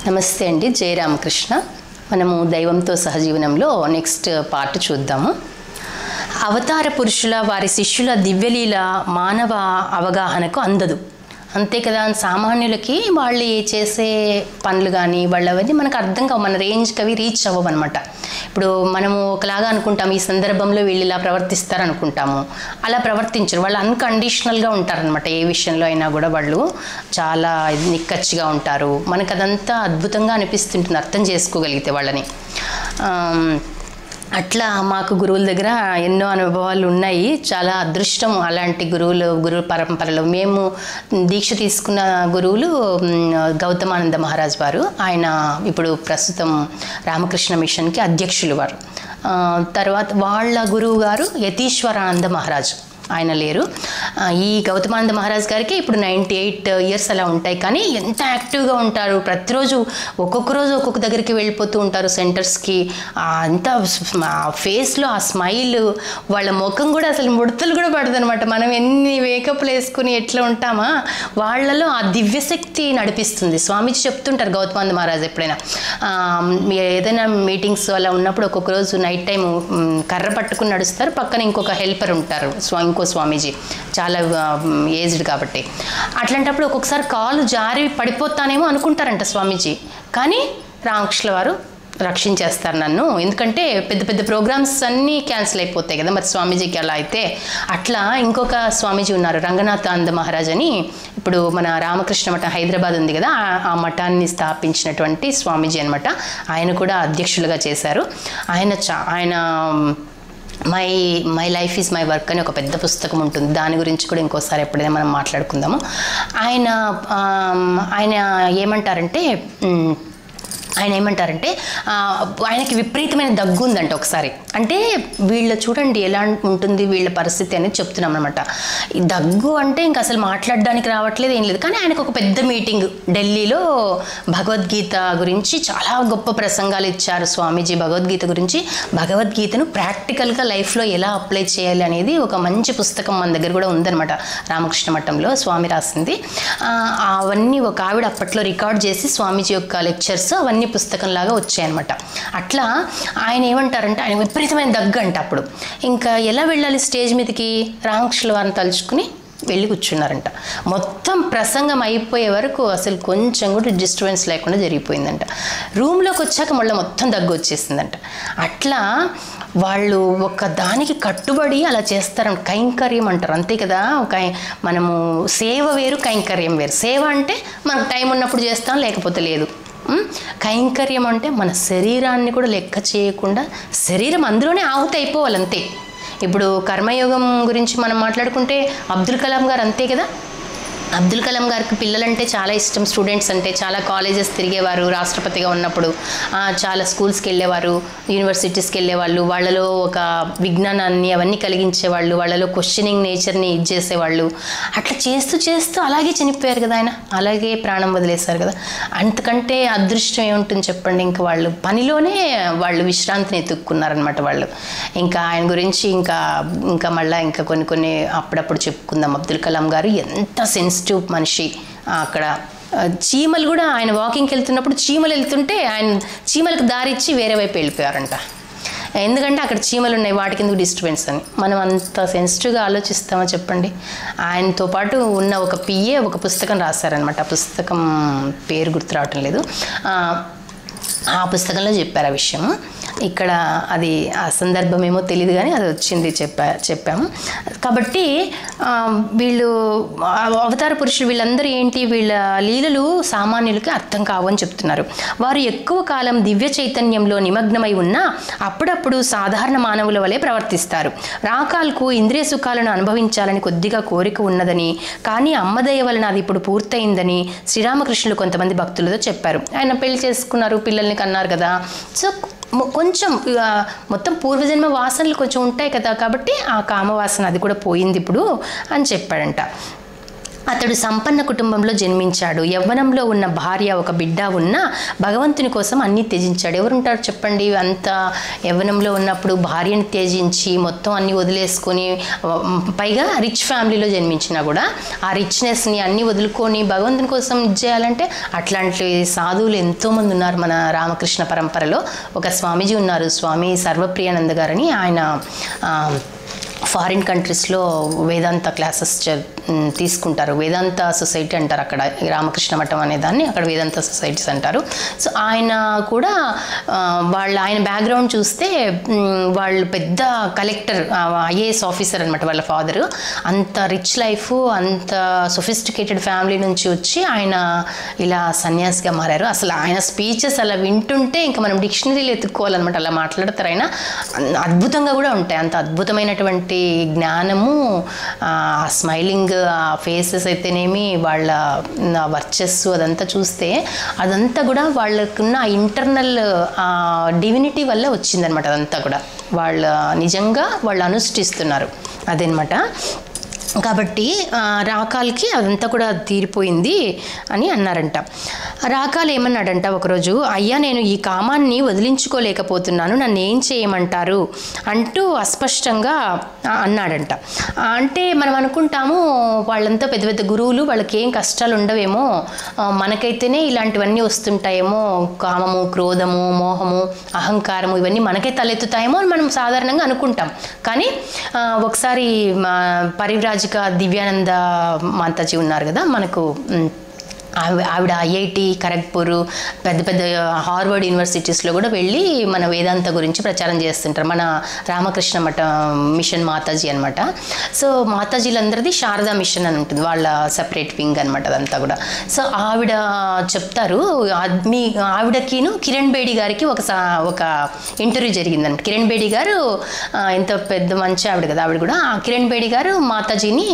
నమస్తే అండి. జయ రామకృష్ణ. మనము దైవంతో సహజీవనంలో నెక్స్ట్ పార్ట్ చూద్దాము. అవతార పురుషుల వారి శిష్యుల దివ్యలీల మానవ అవగాహనకు అందదు, అంతే కదా. సామాన్యులకి వాళ్ళు చేసే పనులు కానీ వాళ్ళవన్నీ మనకు అర్థం కావు, మన రేంజ్కి అవి రీచ్ అవ్వవు అనమాట. ఇప్పుడు మనము ఒకలాగా అనుకుంటాము, ఈ సందర్భంలో వీళ్ళు ఇలా ప్రవర్తిస్తారు అనుకుంటాము, అలా ప్రవర్తించరు. వాళ్ళు అన్కండిషనల్గా ఉంటారనమాట. ఏ విషయంలో అయినా కూడా వాళ్ళు చాలా నిక్కచ్చిగా ఉంటారు. మనకు అదంతా అద్భుతంగా అనిపిస్తుంటుంది అర్థం చేసుకోగలిగితే వాళ్ళని. అట్లా మాకు గురువుల దగ్గర ఎన్నో అనుభవాలు ఉన్నాయి. చాలా అదృష్టం అలాంటి గురువు పరంపరలో. మేము దీక్ష తీసుకున్న గురువులు గౌతమానంద మహారాజ్ వారు. ఆయన ఇప్పుడు ప్రస్తుతం రామకృష్ణ మిషన్కి అధ్యక్షులు వారు. తర్వాత వాళ్ళ గురువు గారు యతీశ్వరానంద మహారాజ్, ఆయన లేరు. ఈ గౌతమానంద మహారాజ్ గారికి ఇప్పుడు 98 ఇయర్స్ అలా ఉంటాయి. కానీ ఎంత యాక్టివ్గా ఉంటారు. ప్రతిరోజు ఒక్కొక్క రోజు ఒక్కొక్క దగ్గరికి వెళ్ళిపోతూ ఉంటారు సెంటర్స్కి. అంత ఫేస్లో ఆ స్మైల్, వాళ్ళ ముఖం కూడా అసలు ముడతలు కూడా పడదు అనమాట. మనం ఎన్ని వేకప్లు వేసుకుని ఎట్లా ఉంటామా, వాళ్ళలో ఆ దివ్యశక్తి నడిపిస్తుంది. స్వామీజీ చెప్తుంటారు గౌతమానంద మహారాజ్ ఎప్పుడైనా ఏదైనా మీటింగ్స్ అలా ఉన్నప్పుడు ఒక్కొక్క రోజు నైట్ టైం కర్ర పట్టుకుని నడుస్తారు, పక్కన ఇంకొక హెల్పర్ ఉంటారు, ఇంకో స్వామీజీ చాలా ఏజ్డ్ కాబట్టి. అట్లాంటప్పుడు ఒక్కొక్కసారి కాలు జారి పడిపోతానేమో అనుకుంటారంట స్వామీజీ, కానీ రామకృష్ణ వారు రక్షించేస్తారు నన్ను. ఎందుకంటే పెద్ద పెద్ద ప్రోగ్రామ్స్ అన్నీ క్యాన్సిల్ అయిపోతాయి కదా మరి స్వామీజీకి అలా అయితే. అట్లా ఇంకొక స్వామీజీ ఉన్నారు, రంగనాథానంద మహారాజ్ అని. ఇప్పుడు మన రామకృష్ణ మఠం హైదరాబాద్ ఉంది కదా, ఆ మఠాన్ని స్థాపించినటువంటి స్వామీజీ అనమాట. ఆయన కూడా అధ్యక్షులుగా చేశారు. ఆయన my life is my work అని ఒక పెద్ద పుస్తకం ఉంటుంది. దాని గురించి కూడా ఇంకోసారి ఎప్పుడైనా మనం మాట్లాడుకుందాము. ఆయన ఏమంటారంటే ఆయనకి విపరీతమైన దగ్గు ఉందంట ఒకసారి. అంటే వీళ్ళు చూడండి ఎలా ఉంటుంది వీళ్ళ పరిస్థితి అనేది చెప్తున్నాం అనమాట. ఈ దగ్గు అంటే ఇంకా అసలు మాట్లాడడానికి రావట్లేదు, ఏం లేదు. కానీ ఆయనకు ఒక పెద్ద మీటింగ్ ఢిల్లీలో భగవద్గీత గురించి చాలా గొప్ప ప్రసంగాలు ఇచ్చారు స్వామీజీ. భగవద్గీత గురించి, భగవద్గీతను ప్రాక్టికల్గా లైఫ్లో ఎలా అప్లై చేయాలి అనేది ఒక మంచి పుస్తకం మన దగ్గర కూడా ఉందన్నమాట. రామకృష్ణ మఠంలో స్వామి రాసింది. అవన్నీ ఒక ఆవిడ అప్పట్లో రికార్డ్ చేసి స్వామీజీ యొక్క లెక్చర్స్ అవన్నీ పుస్తకంలాగా వచ్చాయన్నమాట. అట్లా ఆయన ఏమంటారంటే, ఆయన విపరీతమైన దగ్గు అంట. అప్పుడు ఇంకా ఎలా వెళ్ళాలి స్టేజ్ మీదకి, రామకృష్ణ వారిని తలుచుకుని వెళ్ళి కూర్చున్నారంట. మొత్తం ప్రసంగం అయిపోయే వరకు అసలు కొంచెం కూడా డిస్టర్బెన్స్ లేకుండా జరిగిపోయిందంట. రూమ్లోకి వచ్చాక మళ్ళీ మొత్తం దగ్గు వచ్చేసిందంట. అట్లా వాళ్ళు ఒక దానికి కట్టుబడి అలా చేస్తారని కైంకర్యం అంటారు, అంతే కదా. మనము సేవ వేరు, కైంకర్యం వేరు. సేవ అంటే మనకు టైం ఉన్నప్పుడు చేస్తాం, లేకపోతే లేదు. కైంకర్యం అంటే మన శరీరాన్ని కూడా లెక్క చేయకుండా శరీరం అందులోనే ఆహుతి అయిపోవాలి, అంతే. ఇప్పుడు కర్మయోగం గురించి మనం మాట్లాడుకుంటే అబ్దుల్ కలాం గారు అంతే కదా. అబ్దుల్ కలాం గారికి పిల్లలంటే చాలా ఇష్టం, స్టూడెంట్స్ అంటే. చాలా కాలేజెస్ తిరిగేవారు రాష్ట్రపతిగా ఉన్నప్పుడు. చాలా స్కూల్స్కి వెళ్ళేవారు, యూనివర్సిటీస్కి వెళ్ళేవాళ్ళు. వాళ్ళలో ఒక విజ్ఞానాన్ని అవన్నీ కలిగించేవాళ్ళు, వాళ్ళలో క్వశ్చనింగ్ నేచర్ని చేసేవాళ్ళు. అట్లా చేస్తూ చేస్తూ అలాగే చనిపోయారు కదా ఆయన, అలాగే ప్రాణం వదిలేశారు కదా. అంతకంటే అదృష్టం ఏముంటుంది చెప్పండి. ఇంకా వాళ్ళు పనిలోనే వాళ్ళు విశ్రాంతిని ఎత్తుక్కున్నారనమాట వాళ్ళు. ఇంకా ఆయన గురించి ఇంకా మళ్ళీ ఇంకా కొన్ని అప్పుడప్పుడు చెప్పుకుందాం. అబ్దుల్ కలాం గారు ఎంత సెన్సిటివ్ మనిషి. అక్కడ చీమలు కూడా ఆయన వాకింగ్కి వెళ్తున్నప్పుడు చీమలు వెళ్తుంటే ఆయన చీమలకు దారిచ్చి వేరే వైపు వెళ్ళిపోయారంట. ఎందుకంటే అక్కడ చీమలు ఉన్నాయి, వాటికి ఎందుకు డిస్టర్బెన్స్ అని. మనం అంత సెన్సిటివ్గా ఆలోచిస్తామో చెప్పండి. ఆయనతో పాటు ఉన్న ఒక పిఏ ఒక పుస్తకం రాశారనమాట. ఆ పుస్తకం పేరు గుర్తు రావటం లేదు. ఆ పుస్తకంలో చెప్పారు ఆ విషయము. ఇక్కడ అది ఆ సందర్భం ఏమో తెలియదు, కానీ అది వచ్చింది చెప్పాము. కాబట్టి వీళ్ళు అవతార పురుషులు వీళ్ళందరూ ఏంటి, వీళ్ళ లీలలు సామాన్యులకి అర్థం కావు అని చెప్తున్నారు. వారు ఎక్కువ కాలం దివ్య చైతన్యంలో నిమగ్నమై ఉన్నా అప్పుడప్పుడు సాధారణ మానవుల వలె ప్రవర్తిస్తారు. రాకాలకు ఇంద్రియ సుఖాలను అనుభవించాలని కొద్దిగా కోరిక ఉన్నదని, కానీ అమ్మదయ వలన అది ఇప్పుడు పూర్తయిందని శ్రీరామకృష్ణులు కొంతమంది భక్తులతో చెప్పారు. ఆయన పెళ్లి చేసుకున్నారు, పిల్లల్ని కన్నారు కదా. సో కొంచెం మొత్తం పూర్వజన్మ వాసనలు కొంచెం ఉంటాయి కదా, కాబట్టి ఆ కామవాసన అది కూడా పోయింది ఇప్పుడు అని చెప్పాడంట. అతడు సంపన్న కుటుంబంలో జన్మించాడు. యవ్వనంలో ఉన్న భార్య, ఒక బిడ్డ ఉన్న భగవంతుని కోసం అన్నీ త్యజించాడు. ఎవరుంటారు చెప్పండి, అంత యవ్వనంలో ఉన్నప్పుడు భార్యను త్యజించి మొత్తం అన్నీ వదిలేసుకొని, పైగా రిచ్ ఫ్యామిలీలో జన్మించినా కూడా ఆ రిచ్నెస్ని అన్నీ వదులుకొని భగవంతుని కోసం చేయాలంటే అట్లాంటి సాధువులు ఎంతోమంది ఉన్నారు మన రామకృష్ణ పరంపరలో. ఒక స్వామీజీ ఉన్నారు, స్వామి సర్వప్రియానంద గారని. ఆయన ఫారిన్ కంట్రీస్లో వేదాంత క్లాసెస్ తీసుకుంటారు. వేదాంత సొసైటీ అంటారు అక్కడ, రామకృష్ణ మఠం అనే దాన్ని అక్కడ వేదాంత సొసైటీస్ అంటారు. సో ఆయన కూడా ఆయన బ్యాక్గ్రౌండ్ చూస్తే వాళ్ళు పెద్ద కలెక్టర్, ఐఏఎస్ ఆఫీసర్ అనమాట వాళ్ళ ఫాదరు. అంత రిచ్ లైఫ్, అంత సొఫిస్టికేటెడ్ ఫ్యామిలీ నుంచి వచ్చి ఆయన ఇలా సన్యాసిగా మారారు. అసలు ఆయన స్పీచెస్ అలా వింటుంటే ఇంకా మనం డిక్షనరీలు ఎత్తుక్కోవాలన్నమాట, అలా మాట్లాడతారు. ఆయన అద్భుతంగా కూడా ఉంటాయి, అంత అద్భుతమైనటువంటి జ్ఞానము, స్మైలింగ్, ఆ ఫేసెస్ అయితేనేమి, వాళ్ళ వర్చస్సు అదంతా చూస్తే అదంతా కూడా వాళ్ళకున్న ఇంటర్నల్ డివినిటీ వల్ల వచ్చిందనమాట. అదంతా కూడా నిజంగా వాళ్ళు అనుష్ఠిస్తున్నారు అదనమాట. కాబట్టి రాకాల్కి అదంతా కూడా తీరిపోయింది అని అన్నారంట. రాకాల్ ఏమన్నాడంట ఒకరోజు, అయ్యా నేను ఈ కామాన్ని వదిలించుకోలేకపోతున్నాను, నన్ను ఏం చేయమంటారు అంటూ అస్పష్టంగా అన్నాడంట. అంటే మనం అనుకుంటాము వాళ్ళంతా పెద్ద పెద్ద గురువులు, వాళ్ళకి ఏం కష్టాలు ఉండవేమో, మనకైతేనే ఇలాంటివన్నీ వస్తుంటాయేమో, కామము, క్రోధము, మోహము, అహంకారము ఇవన్నీ మనకే తలెత్తుతాయేమో అని మనం సాధారణంగా అనుకుంటాం. కానీ ఒకసారి పరివ్రాజ దివ్యానంద మాతాజీ ఉన్నారు కదా మనకు, ఆవిడ ఐఐటి ఖరగ్పూర్, పెద్ద పెద్ద హార్వర్డ్ యూనివర్సిటీస్లో కూడా వెళ్ళి మన వేదాంత గురించి ప్రచారం చేస్తుంటారు. మన రామకృష్ణ మఠ మిషన్ మాతాజీ అనమాట. సో మాతాజీలందరిది శారదా మిషన్ అని ఉంటుంది, వాళ్ళ సెపరేట్ వింగ్ అనమాట అదంతా కూడా. సో ఆవిడ చెప్తారు, ఆవిడకిను కిరణ్ బేడి గారికి ఒక ఇంటర్వ్యూ జరిగిందనమాట. కిరణ్ బేడి గారు ఎంత పెద్ద మంచి ఆవిడ కదా, ఆవిడ కూడా కిరణ్ బేడి గారు మాతాజీని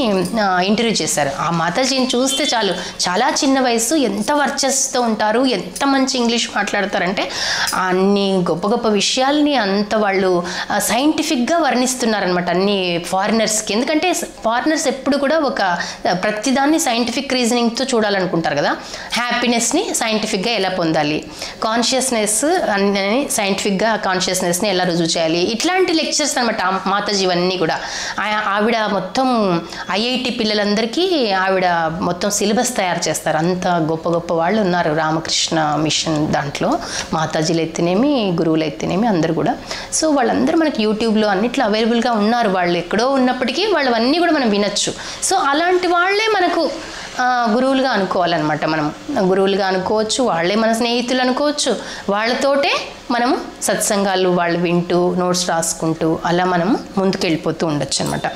ఇంటర్వ్యూ చేశారు. ఆ మాతాజీని చూస్తే చాలు, చాలా చిన్న వయసు, ఎంత వర్చస్సుతో ఉంటారు, ఎంత మంచి ఇంగ్లీష్ మాట్లాడతారంటే అన్ని గొప్ప గొప్ప విషయాల్ని అంత వాళ్ళు సైంటిఫిక్గా వర్ణిస్తున్నారనమాట అన్ని ఫారినర్స్కి. ఎందుకంటే ఫారినర్స్ ఎప్పుడు కూడా ప్రతిదాన్ని సైంటిఫిక్ రీజనింగ్తో చూడాలనుకుంటారు కదా. హ్యాపీనెస్ని సైంటిఫిక్గా ఎలా పొందాలి, కాన్షియస్నెస్ అని సైంటిఫిక్గా కాన్షియస్నెస్ని ఎలా రుజువు చేయాలి, ఇట్లాంటి లెక్చర్స్ అనమాట మాతాజీ ఇవన్నీ కూడా. ఆవిడ మొత్తం ఐఐటి పిల్లలందరికీ ఆవిడ మొత్తం సిలబస్ తయారు చేస్తారు. అంత గొప్ప గొప్ప వాళ్ళు ఉన్నారు రామకృష్ణ మిషన్ దాంట్లో, మాతాజీలు అయితేనేమి, గురువులు అయితేనేమి అందరు కూడా. సో వాళ్ళందరూ మనకి యూట్యూబ్లో అన్నిట్లో అవైలబుల్గా ఉన్నారు. వాళ్ళు ఎక్కడో ఉన్నప్పటికీ వాళ్ళవన్నీ కూడా మనం వినొచ్చు. సో అలాంటి వాళ్ళే మనకు గురువులుగా అనుకోవాలన్నమాట. మనం గురువులుగా అనుకోవచ్చు, వాళ్ళే మన స్నేహితులు అనుకోవచ్చు. వాళ్ళతోటే మనము సత్సంగాలు వాళ్ళు వింటూ నోట్స్ రాసుకుంటూ అలా మనము ముందుకు వెళ్ళిపోతూ ఉండొచ్చు అనమాట.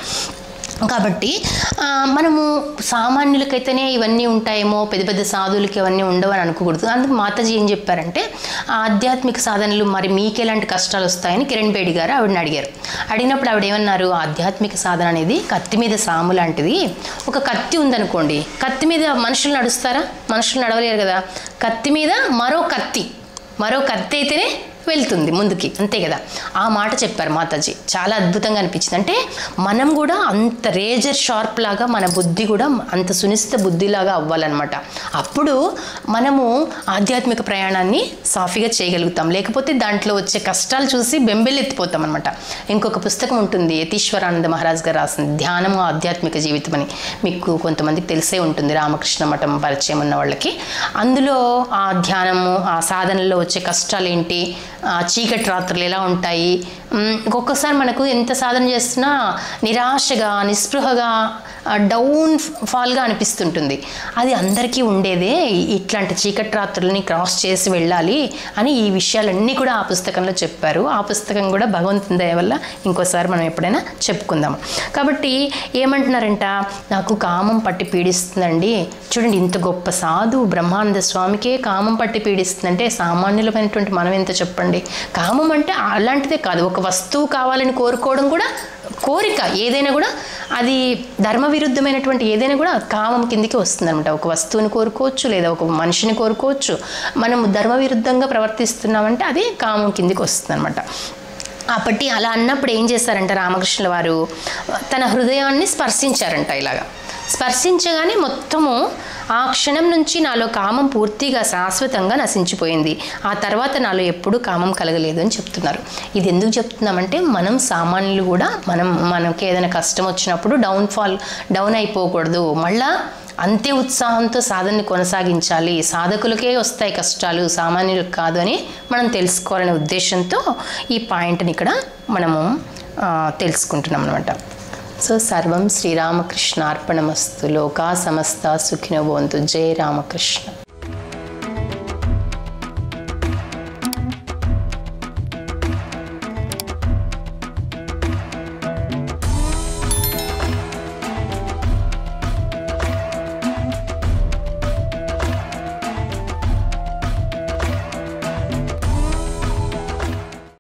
కాబట్టి మనము సామాన్యులకైతేనే ఇవన్నీ ఉంటాయేమో, పెద్ద పెద్ద సాధువులకి అవన్నీ ఉండవని అనుకోకూడదు. అందుకు మాతాజీ ఏం చెప్పారంటే, ఆధ్యాత్మిక సాధనలు మరి మీకు ఎలాంటి కష్టాలు వస్తాయని కిరణ్ బేడి గారు ఆవిడని అడిగారు. అడిగినప్పుడు ఆవిడ ఏమన్నారు, ఆధ్యాత్మిక సాధన అనేది కత్తి మీద సాము లాంటిది. ఒక కత్తి ఉందనుకోండి, కత్తి మీద మనుషులు నడుస్తారా? మనుషులు నడవలేరు కదా. కత్తి మీద మరో కత్తి అయితేనే వెళ్తుంది ముందుకి, అంతే కదా. ఆ మాట చెప్పారు మాతాజీ, చాలా అద్భుతంగా అనిపించింది. అంటే మనం కూడా అంత రేజర్ షార్ప్ లాగా మన బుద్ధి కూడా అంత సునిశ్చిత బుద్ధిలాగా అవ్వాలన్నమాట. అప్పుడు మనము ఆధ్యాత్మిక ప్రయాణాన్ని సాఫీగా చేయగలుగుతాం. లేకపోతే దాంట్లో వచ్చే కష్టాలు చూసి బెంబెలెత్తిపోతాం అనమాట. ఇంకొక పుస్తకం ఉంటుంది, యతీశ్వరానంద మహారాజ్ గారు రాసింది, ధ్యానము ఆధ్యాత్మిక జీవితం అని. మీకు కొంతమందికి తెలిసే ఉంటుంది, రామకృష్ణ మఠం పరిచయం ఉన్న వాళ్ళకి. అందులో ఆ ధ్యానము, ఆ సాధనలో వచ్చే కష్టాలు ఏంటి, చీకటి రాత్రులు ఎలా ఉంటాయి, ఒక్కొక్కసారి మనకు ఎంత సాధన చేస్తున్నా నిరాశగా, నిస్పృహగా, డౌన్ ఫాల్గా అనిపిస్తుంటుంది. అది అందరికీ ఉండేదే. ఇట్లాంటి చీకటి రాత్రులని క్రాస్ చేసి వెళ్ళాలి అని ఈ విషయాలన్నీ కూడా ఆ పుస్తకంలో చెప్పారు. ఆ పుస్తకం కూడా భగవంతుని దయ వల్ల ఇంకోసారి మనం ఎప్పుడైనా చెప్పుకుందాం. కాబట్టి ఏమంటున్నారంట, నాకు కామం పట్టి పీడిస్తుందండి. చూడండి, ఇంత గొప్ప సాధు బ్రహ్మానంద స్వామికే కామం పట్టి పీడిస్తుందంటే సామాన్యులమైనటువంటి మనం ఎంత చెప్పండి. కామం అంటే అలాంటిదే కాదు, ఒక వస్తువు కావాలని కోరుకోవడం కూడా కోరిక. ఏదైనా కూడా అది ధర్మ విరుద్ధమైనటువంటి ఏదైనా కూడా కామం కిందికి వస్తుంది అనమాట. ఒక వస్తువుని కోరుకోవచ్చు, లేదా ఒక మనిషిని కోరుకోవచ్చు. మనం ధర్మ విరుద్ధంగా ప్రవర్తిస్తున్నామంటే అది కామం కిందికి వస్తుంది అనమాట. అప్పటి అలా అన్నప్పుడు ఏం చేస్తారంట రామకృష్ణుల వారు, తన హృదయాన్ని స్పర్శించారంట. ఇలాగా స్పర్శించగానే మొత్తము ఆ క్షణం నుంచి నాలో కామం పూర్తిగా శాశ్వతంగా నశించిపోయింది. ఆ తర్వాత నాలో ఎప్పుడూ కామం కలగలేదు అని చెప్తున్నారు. ఇది ఎందుకు చెప్తున్నామంటే మనం సామాన్యులు కూడా మనకి ఏదైనా కష్టం వచ్చినప్పుడు డౌన్ అయిపోకూడదు. మళ్ళా అంతే ఉత్సాహంతో సాధనని కొనసాగించాలి. సాధకులకే వస్తాయి కష్టాలు, సామాన్యులకు కాదు అని మనం తెలుసుకోవాలనే ఉద్దేశంతో ఈ పాయింట్ని ఇక్కడ మనము తెలుసుకుంటున్నాం అనమాట. సో సర్వం శ్రీరామకృష్ణ అర్పణమస్తు. లోకా సమస్త సుఖినో భవంతు. జయ రామకృష్ణ.